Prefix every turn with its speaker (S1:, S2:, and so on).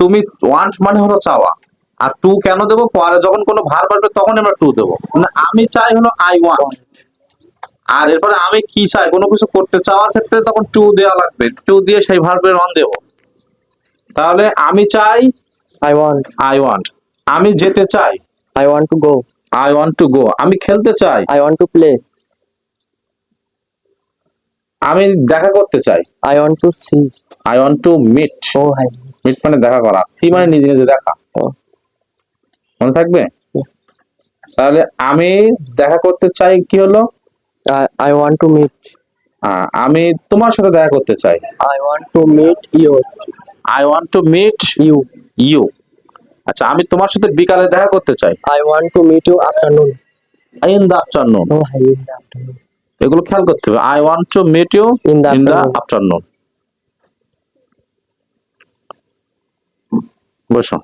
S1: তুমি ওয়ান্ট মানে হলো চাওয়া, আর টু কেন দেবো, পরে যখন কোনো ভার্ব আসবে তখন আমরা টু দেবো। মানে আমি চাই হলো আই ওয়ান্ট, আর এরপরে আমি কি চাই, কোনো কিছু করতে চাওয়ার ক্ষেত্রে তখন টু দেওয়া লাগবে, টু দিয়ে সেই ভার্বের অন দেবো। তাহলে আমি চাই
S2: I want.
S1: আই ওয়ান্ট, আমি যেতে চাই
S2: I want to go.
S1: I want to go, আমি খেলতে চাই
S2: I want to play.
S1: আমি দেখা করতে চাই
S2: I want to see.
S1: I want to meet,
S2: Oh, hi.
S1: Meet মানে দেখা করা, সি মানে নিজে নিজে দেখা,
S2: Oh,
S1: মনে থাকবে।
S2: yeah.
S1: তাহলে আমি দেখা করতে চাই কি হলো,
S2: I want to meet.
S1: আমি তোমার সাথে দেখা করতে চাই
S2: I want to meet you.
S1: I want to meet
S2: You.
S1: You. আচ্ছা, আমি তোমার সাথে বিকালে দেখা করতে চাই
S2: I want to meet you afternoon.
S1: In the afternoon.
S2: Oh, hi. In the afternoon.
S1: এগুলো খেয়াল করতে হবে, I want to meet you
S2: In the
S1: in the
S2: afternoon.
S1: Afternoon. বসো।